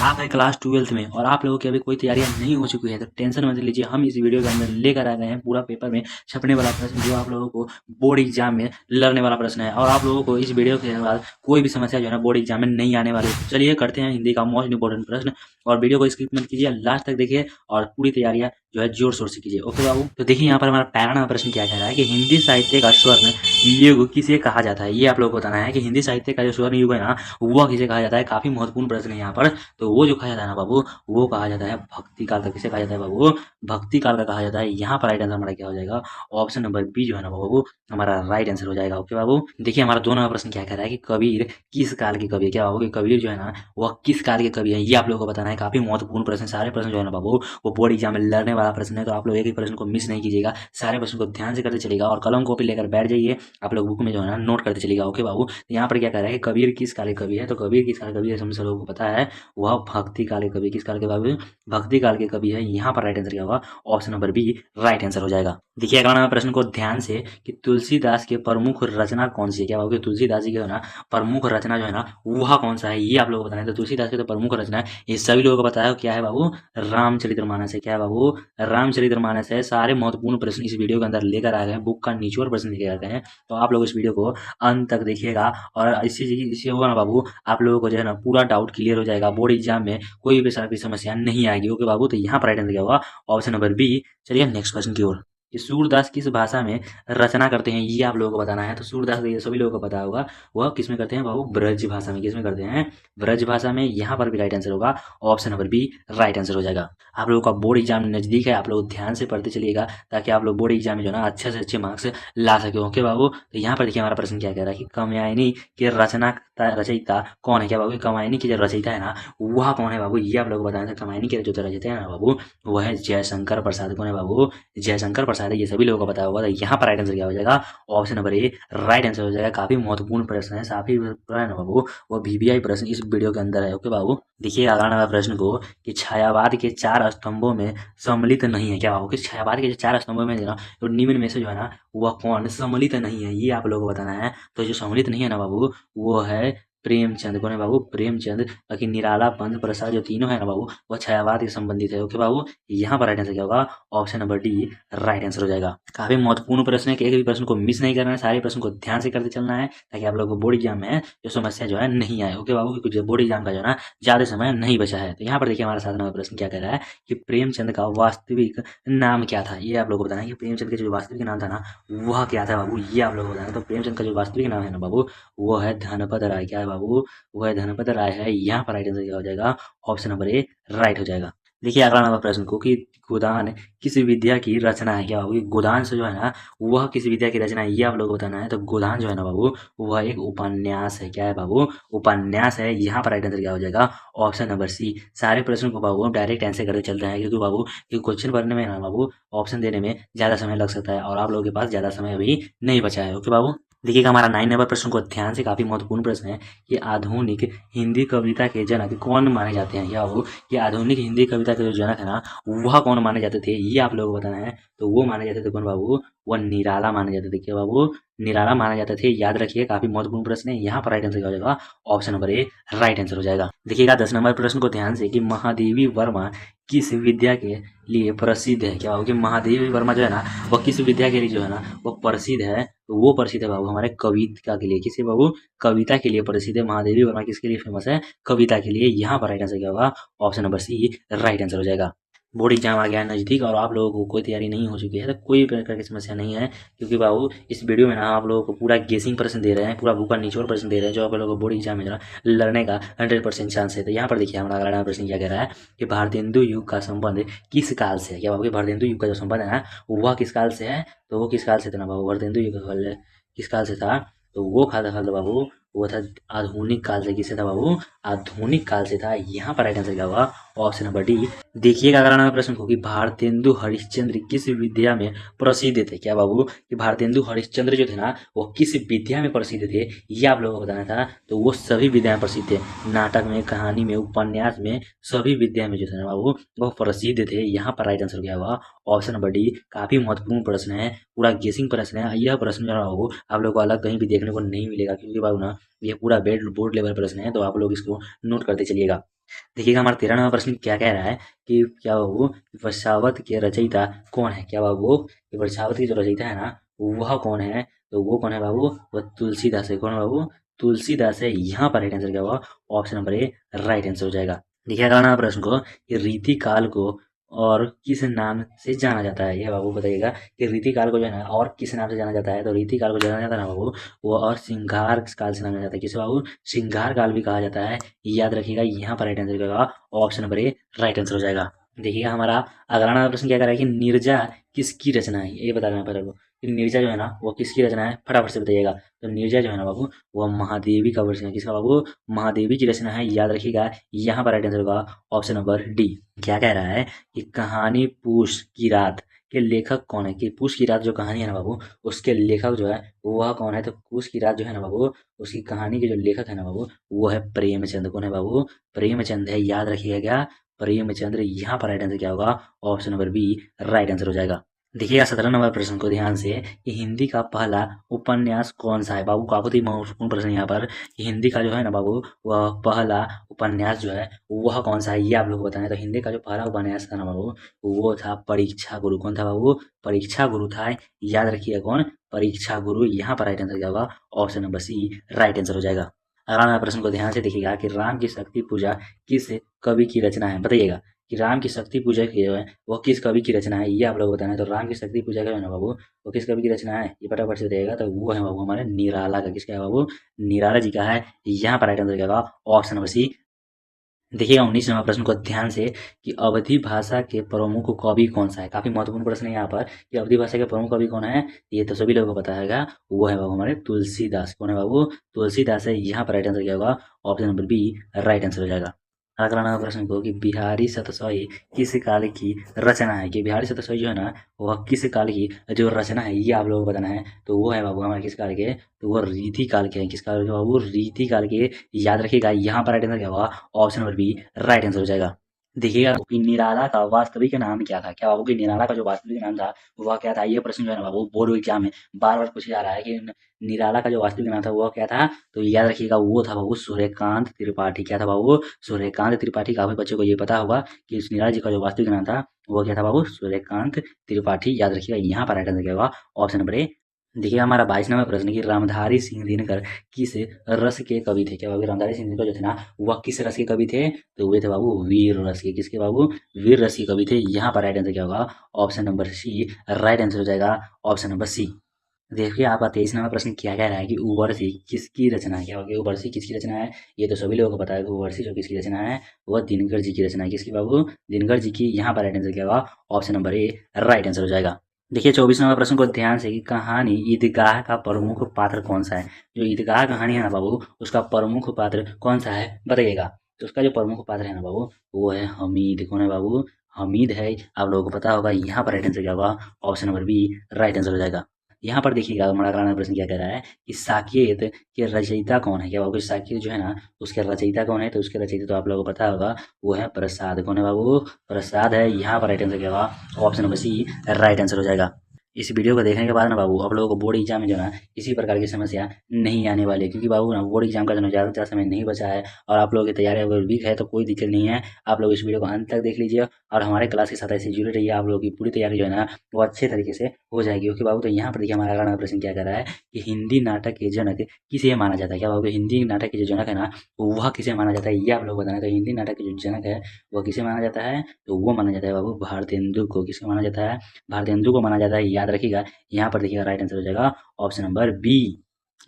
आप है class 12th में और आप लोगों की अभी कोई तैयारियां नहीं हो चुकी है तो टेंशन मत लीजिए। हम इस वीडियो के अंदर लेकर आ गए हैं पूरा पेपर में छपने वाला प्रश्न जो आप लोगों को बोर्ड एग्जाम में लड़ने वाला प्रश्न है। और आप लोगों को इस वीडियो के बाद कोई भी समस्या जो है ना बोर्ड एग्जाम में नहीं आने वाली है। चलिए करते हैं हिंदी का मोस्ट इंपोर्टेंट प्रश्न, और वीडियो को स्किप मत कीजिए, लास्ट तक देखिए और पूरी तैयारियां जो है जोर शोर से कीजिए। ओके बाबू, तो देखिए यहाँ पर हमारा पहला नंबर प्रश्न क्या कह रहा है कि हिंदी साहित्य का स्वर्ण युग किसे कहा जाता है। ये आप लोगों को बताना है कि हिंदी साहित्य का जो स्वर्ण युग है ना वह किसे कहा जाता है। काफी महत्वपूर्ण प्रश्न है यहाँ पर। तो वो जो कहा जाता है ना बाबू, वो कहा जाता है भक्ति काल का। किसे कहा जाता है बाबू? भक्ति काल का कहा जाता है। यहाँ पर राइट आंसर हमारा क्या हो जाएगा? ऑप्शन नंबर बी जो है ना बाबू हमारा राइट आंसर हो जाएगा। ओके बाबू, देखिए हमारा 2 नंबर प्रश्न क्या कह रहा है कि कबीर किस काल के कवि है। क्या बाबू कि कबीर जो है ना वह किस काल के कवि है, ये आप लोगों को बताना है। काफी महत्वपूर्ण प्रश्न, सारे प्रश्न जो है ना बाबू वो बोर्ड एग्जाम में लड़ने वाला प्रश्न है। तो आप लोग एक ही प्रश्न को मिस नहीं कीजिएगा, सारे प्रश्न को ध्यान से करते चलिएगा और कलम कॉपी लेकर बैठ जाइए। आप लोग बुक में जो है ना नोट करते चलिएगा। ओके बाबू, तो यहाँ पर क्या कह रहा है कि कबीर किस काल के कवि है। तो कबीर किस काल के कवि है, हम सब लोगों को पता है, वह भक्ति काल के कवि। किस काल के कवि? भक्ति काल के कवि है। यहाँ पर राइट आंसर क्या होगा? Option number B right answer हो जाएगा। देखिए अगला नंबर प्रश्न को ध्यान से कि तुलसीदास के प्रमुख रचना कौन सी है। क्या होगी? तुलसीदास जी के ना प्रमुख रचना जो है ना वह कौन सा है, ये आप लोगों को बताना है। तो तुलसीदास की तो प्रमुख रचना है, ये सभी लोगों को पता है, क्या है बाबू? रामचरितमानस है। क्या है बाबू? रामचरितमानस है। सारे महत्वपूर्ण प्रश्न इस वीडियो के अंदर लेकर आ गए हैं, बुक का निचोड़ प्रश्न लेकर आ गए हैं। तो आप लोग इस वीडियो को अंत तक देखिएगा और इससे होगा ना बाबू आप लोगों को जो है ना पूरा डाउट क्लियर हो जाएगा। बोर्ड एग्जाम में कोई भी तरह की समस्या नहीं आएगी। ओके बाबू, तो यहाँ पर राइट आंसर क्या होगा? Option number B. चलिए नेक्स्ट क्वेश्चन की ओर। कि सूरदास किस भाषा में रचना करते हैं, ये आप लोगों को बताना है। तो सूरदास ये सभी लोगों को पता होगा, वह किस में करते हैं बाबू? ब्रज भाषा में। किस में करते हैं? ब्रज भाषा में। यहाँ पर भी राइट आंसर होगा, option number B right answer हो जाएगा। आप लोगों का बोर्ड एग्जाम नजदीक है, आप लोग ध्यान से पढ़ते चलिएगा ताकि आप लोग बोर्ड एग्जाम में जो है ना अच्छे से अच्छे मार्क्स ला सके। ओके बाबू, तो यहाँ पर देखिए हमारा प्रश्न क्या कह रहा है कि कात्यायनी के रचयिता कौन है। क्या बाबू? कात्यायनी की जो रचयिता है ना वह कौन है बाबू, ये आप लोग बताना है। कात्यायनी के जो रचयिता है ना बाबू वह है जयशंकर प्रसाद। कौन है बाबू? जयशंकर प्रसाद है। ये सभी लोगों को पता होगा। तो यहाँ पर राइट आंसर क्या हो जाएगा? Option number A right answer हो जाएगा। काफी महत्वपूर्ण प्रश्न है, काफी है ना बाबू वो वीवीआई प्रश्न इस वीडियो के अंदर है। ओके बाबू, देखिए अगला नंबर प्रश्न को कि छायावाद के 4 स्तंभों में सम्मिलित नहीं है। क्या बाबू कि छायावाद के जो 4 स्तंभों में ना तो निम्न में से जो है ना वह कौन सम्मिलित नहीं है, ये आप लोगों को बताना है। तो जो सम्मिलित नहीं है ना बाबू वो है प्रेमचंद। कौन है बाबू? प्रेमचंद। बाकी निराला, पंत प्रसाद जो तीनों है ना बाबू वह छायावाद के संबंधित है। ओके बाबू, यहाँ पर राइट आंसर क्या होगा? Option number D right answer हो जाएगा। काफी महत्वपूर्ण प्रश्न है कि एक भी प्रश्न को मिस नहीं करना है, सारे प्रश्न को ध्यान से करते चलना है ताकि आप लोग को बोर्ड एग्जाम में जो समस्या जो है नहीं आए। ओके बाबू, क्योंकि बोर्ड एग्जाम का जो है ना ज्यादा समय नहीं बचा है। तो यहाँ पर देखिए हमारा 7 नंबर प्रश्न क्या कह रहा है कि प्रेमचंद का वास्तविक नाम क्या था। ये आप लोग को बताना है कि प्रेमचंद का जो वास्तविक नाम था ना वह क्या था बाबू, ये आप लोग को बताना है। तो प्रेमचंद का जो वास्तविक नाम है ना बाबू वो है धनपत राय। क्या है बाबू? वो है धनपत राय है। यहाँ पर राइट आंसर क्या हो जाएगा? ऑप्शन नंबर ए राइट हो जाएगा। देखिए अगला नंबर प्रश्न को कि गोदान किस विद्या की रचना है। क्या बाबू? गोदान से जो है ना वह किस विद्या की रचना है, ये आप लोग को बताना है। तो गोदान जो है ना बाबू वह एक उपन्यास है। क्या है बाबू? उपन्यास है। यहाँ पर राइट आंसर क्या हो जाएगा? Option number C. सारे प्रश्न को बाबू डायरेक्ट आंसर करते चलते हैं क्योंकि बाबू क्वेश्चन पढ़ने में ना बाबू ऑप्शन देने में ज्यादा समय लग सकता है और आप लोगों के पास ज्यादा समय अभी नहीं बचा है। ओके बाबू, देखिएगा हमारा 9 नंबर प्रश्न को ध्यान से, काफी महत्वपूर्ण प्रश्न है कि आधुनिक हिंदी कविता के जनक कौन माने जाते हैं। क्या बाबू कि आधुनिक हिंदी कविता के जो जनक है ना वह कौन माने जाते थे, ये आप लोगों को बताना है। तो वो माने जाते थे कौन बाबू? वह निराला माने जाते थे। क्या बाबू? निराला माने जाते थे। याद रखिए काफी महत्वपूर्ण प्रश्न है। यहाँ पर राइट आंसर क्या हो जाएगा? Option number A right answer हो जाएगा। देखिएगा 10 नंबर प्रश्न को ध्यान से कि महादेवी वर्मा किस विद्या के लिए प्रसिद्ध है। क्या बाबू कि महादेवी वर्मा जो है ना वह किस विद्या के लिए जो है ना वो प्रसिद्ध है। तो वो प्रसिद्ध है बाबू हमारे कविता के लिए। किसे बाबू? कविता के लिए प्रसिद्ध है। महादेवी वर्मा किसके लिए फेमस है? कविता के लिए। यहाँ पर राइट आंसर क्या होगा? Option number C right answer हो जाएगा। बोर्ड एग्जाम आ गया है नजदीक और आप लोगों को कोई तैयारी नहीं हो चुकी है तो कोई प्रकार की समस्या नहीं है क्योंकि बाबू इस वीडियो में ना आप लोगों को पूरा गेसिंग प्रश्न दे रहे हैं, पूरा बुक का निचोड़ प्रश्न दे रहे हैं जो आप लोगों को बोर्ड एग्जाम में जो है लड़ने का 100% चांस है। तो यहाँ पर देखिए हमारा अगला प्रश्न क्या कह रहा है कि भारतेंदु युग का संबंध किस काल से है। क्या बाबू भारतेंदु युग का जो संबंध है ना वह किस काल से है? तो वो किस काल से था ना बाबू? भारतेंदु युग का किस काल से था? तो वो काल था बाबू वो था आधुनिक काल से। किससे था बाबू? आधुनिक काल से था। यहाँ पर राइट आंसर क्या होगा? Option number D. देखिएगा अगला नंबर प्रश्न को कि भारतेंदु हरिश्चंद्र किस विद्या में प्रसिद्ध थे। क्या बाबू कि भारतेंदु हरिश्चंद्र जो थे ना वो किस विद्या में प्रसिद्ध थे, ये आप लोगों को बताना था। तो वो सभी विद्या में प्रसिद्ध थे, नाटक में, कहानी में, उपन्यास में, सभी विद्या में जो थे ना बाबू वो प्रसिद्ध थे। यहाँ पर राइट आंसर क्या होगा? Option number D. काफी महत्वपूर्ण प्रश्न है, पूरा गेसिंग प्रश्न है। यह प्रश्न जो है बाबू आप लोग को अलग कहीं भी देखने को नहीं मिलेगा क्योंकि बाबू ना ये पूरा बोर्ड लेवल प्रश्न है। तो आप लोग इसको नोट करते चलिएगा। देखिएगा हमारा 13 नंबर प्रश्न क्या कह रहा है कि क्या बाबू वर्षावत के रचयिता कौन है? क्या बाबू ये वर्षावत की जो रचयिता है ना वह कौन है? तो वो कौन है बाबू? वह तुलसीदास है। कौन है बाबू? तुलसीदास है। यहाँ पर राइट आंसर क्या होगा? Option number A right answer हो जाएगा। देखिए अगला नंबर प्रश्न को कि रीति काल को और किस नाम से जाना जाता है? यह बाबू बताइएगा कि रीति काल को जो है ना और किस नाम से जाना जाता है? तो रीति काल को जाना जाता है ना बाबू वो और श्रृंगार काल से जाना जाता है। किसे बाबू? श्रृंगार काल भी कहा जाता है। याद रखिएगा यहाँ पर राइट आंसर क्या होगा? Option number A right answer हो जाएगा। देखिएगा हमारा अगला नंबर प्रश्न क्या कर रहा है कि नीरजा किसकी रचना है? ये बताना है पहले कि नीरजा जो है ना वो किसकी रचना है? फटाफट से बताइएगा। तो नीरजा जो है ना बाबू वो महादेवी का वर्षन है। किसका बाबू? महादेवी की रचना है। याद रखिएगा यहाँ पर राइट आंसर होगा ऑप्शन नंबर डी। क्या कह रहा है कि कहानी पूस की रात के लेखक कौन है? कि पूस की रात जो कहानी है ना बाबू उसके लेखक जो है वह कौन है? तो पूस की रात जो है ना बाबू उसकी कहानी के जो लेखक है ना बाबू वो है प्रेमचंद। कौन है बाबू? प्रेमचंद है। याद रखिएगा क्या? प्रेमचंद्र। यहाँ पर राइट आंसर क्या होगा? Option number B right answer हो जाएगा। देखिएगा 17 नंबर प्रश्न को ध्यान से कि हिंदी का पहला उपन्यास कौन सा है? बाबू काफी महत्वपूर्ण प्रश्न है यहाँ पर कि हिंदी का जो है ना बाबू वह पहला उपन्यास जो है वह कौन सा है ये आप लोग को बताना है। तो हिंदी का जो पहला उपन्यास था ना बाबू वो था परीक्षा गुरु। कौन था बाबू? परीक्षा गुरु था। याद रखिएगा कौन? परीक्षा गुरु। यहाँ पर राइट आंसर क्या होगा? Option number C right answer हो जाएगा। अगला नंबर प्रश्न को ध्यान से देखिएगा कि राम की शक्ति पूजा किस कवि की रचना है? बताइएगा कि राम की शक्ति पूजा की जो है वो किस कवि की रचना है? ये आप लोग बताना है। तो राम की शक्ति पूजा का है ना बाबू वो किस कवि की रचना है? ये फटाफट से बताइएगा। तो वो है बाबू हमारे निराला का। किसका है बाबू? निराला जी का है। यहाँ पर राइट आंसर क्या होगा? Option number C. देखिएगा 19 नंबर प्रश्न को ध्यान से कि अवधी भाषा के प्रमुख कवि कौन सा है? काफी महत्वपूर्ण प्रश्न है यहाँ पर कि अवधी भाषा के प्रमुख कवि कौन है? ये तो सभी लोगों को पता है। वो है बाबू हमारे तुलसीदास। कौन है बाबू? तुलसीदास है। यहाँ पर राइट आंसर क्या होगा? Option number B right answer हो जाएगा। अगला नंबर प्रश्न को कि बिहारी शतसई किस काल की रचना है? कि बिहारी शतसई जो है ना वह किस काल की जो रचना है ये आप लोगों को बताना है। तो वो है बाबू हमारे किस काल के? तो वो रीति काल के हैं। किस काल के बाबू? रीति काल के। याद रखिएगा यहाँ पर राइट आंसर क्या होगा? Option number B right answer हो जाएगा। देखिएगा कि निराला का वास्तविक नाम क्या था? क्या बाबू कि निराला का जो वास्तविक नाम था वह क्या था? ये प्रश्न जो है ना बाबू बोर्ड एग्जाम में बार बार पूछा जा रहा है कि निराला का जो वास्तविक नाम था वह क्या था? तो याद रखिएगा वो था बाबू सूर्यकांत त्रिपाठी। क्या था बाबू? सूर्यकांत त्रिपाठी। काफी बच्चों को ये पता होगा कि इस निराला जी का जो वास्तविक नाम था वो क्या था बाबू? सूर्यकांत त्रिपाठी। याद रखिएगा यहाँ पर राइट आंसर क्या होगा? Option number A. देखिए हमारा 22 नंबर प्रश्न कि रामधारी सिंह दिनकर किस रस के कवि थे? क्या बाबू रामधारी सिंह दिनकर जो थे ना वह किस रस के कवि थे? तो वे थे बाबू वीर रस के। किसके बाबू? वीर रस के कवि थे। यहाँ पर राइट आंसर क्या होगा? Option number C right answer हो जाएगा। Option number C. देखिए आपका 23 नंबर प्रश्न क्या कह रहा है कि उर्वशी किसकी रचना है? क्या होगी उर्वशी किसकी रचना है? ये तो सभी लोगों को पता है कि उर्वशी जो किसकी रचना है वह दिनकर जी की रचना है। किसकी बाबू? दिनकर जी की। यहाँ पर राइट आंसर क्या होगा? Option number A right answer हो जाएगा। देखिए 24 नंबर प्रश्न को ध्यान से कि कहानी ईदगाह का प्रमुख पात्र कौन सा है? जो ईदगाह कहानी है ना बाबू उसका प्रमुख पात्र कौन सा है? बताइएगा। तो उसका जो प्रमुख पात्र है ना बाबू वो है हमीद। कौन है बाबू? हमीद है। आप लोगों को पता होगा। यहाँ पर राइट आंसर क्या होगा? Option number B right answer हो जाएगा। यहाँ पर देखिएगा हमारा अगला प्रश्न क्या कह रहा है कि साकेत के रचयिता कौन है? क्या बाबू? साकेत जो है ना उसके रचयिता कौन है? तो उसके रचयिता तो आप लोगों को पता होगा वो है प्रसाद। कौन है बाबू? प्रसाद है। यहाँ पर राइट आंसर क्या होगा? Option number C right answer हो जाएगा। इस वीडियो को देखने के बाद ना बाबू आप लोगों को बोर्ड एग्जाम में जो है ना किसी प्रकार की समस्या नहीं आने वाली है क्योंकि बाबू ना बोर्ड एग्जाम का जो है ज़्यादा समय नहीं बचा है और आप लोगों की तैयारी अगर वीक है तो कोई दिक्कत नहीं है। आप लोग इस वीडियो को अंत तक देख लीजिए और हमारे क्लास के साथ ऐसे जुड़े रहिए। आप लोगों की पूरी तैयारी जो है ना वो अच्छे तरीके से हो जाएगी। क्योंकि बाबू तो यहाँ पर देखिए हमारा अगला प्रश्न क्या कर रहा है कि हिंदी नाटक के जनक किसे माना जाता है? क्या बाबू? हिंदी नाटक के जो जनक है ना वह किसे माना जाता है ये आप लोग बताना है। तो हिंदी नाटक के जो जनक है वह किसे माना जाता है? तो वो माना जाता है बाबू भारतेंदु को। किसको माना जाता है? भारतेंदु को माना जाता है। याद रखिएगा यहाँ पर देखिएगा राइट आंसर हो जाएगा ऑप्शन नंबर बी।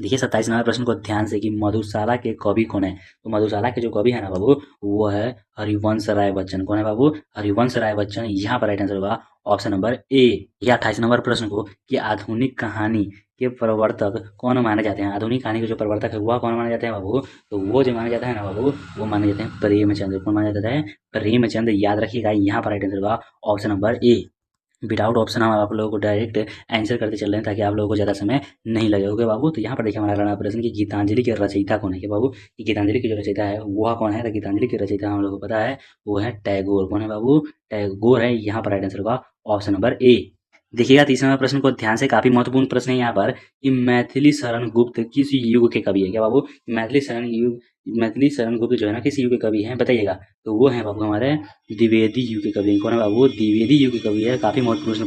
देखिए 27 नंबर प्रश्न को ध्यान से कि मधुशाला के कवि कौन है? तो मधुशाला के जो कवि है ना बाबू वो है हरिवंश राय बच्चन। कौन है बाबू? हरिवंश राय बच्चन। यहाँ पर राइट आंसर होगा ऑप्शन नंबर ए। या 28 नंबर प्रश्न को कि आधुनिक कहानी के प्रवर्तक कौन माने जाते हैं? आधुनिक कहानी के जो प्रवर्तक है वह कौन माने जाते हैं बाबू? तो वो जो माने जाता है ना बाबू वो माने जाते हैं प्रेमचंद। कौन माना जाता है? प्रेमचंद। याद रखिएगा यहाँ पर राइट आंसर होगा option number A. Without option हम आप लोगों को डायरेक्ट आंसर करते चल रहे हैं ताकि आप लोगों को ज़्यादा समय नहीं लगे। ओके बाबू। तो यहाँ पर देखिए हमारा अगला प्रश्न कि गीतांजलि के रचयिता कौन है? कि बाबू कि गीतांजलि की जो रचयिता है वह कौन है? तो गीतांजलि की रचयिता हम लोगों को पता है वो है टैगोर। कौन है बाबू? टैगोर है। यहाँ पर राइट आंसर होगा ऑप्शन नंबर ए। देखिएगा 30वां प्रश्न को ध्यान से, काफी महत्वपूर्ण प्रश्न है यहाँ पर कि मैथिली शरण गुप्त किस युग के कवि है। क्या बाबू, मैथिली शरण गुप्त जो है ना किस युग के कवि हैं बताइएगा। तो वो है बाबू हमारे द्विवेदी युग के कवि। कौन है बाबू, द्विवेदी युग के कवि है। काफी महत्वपूर्ण प्रश्न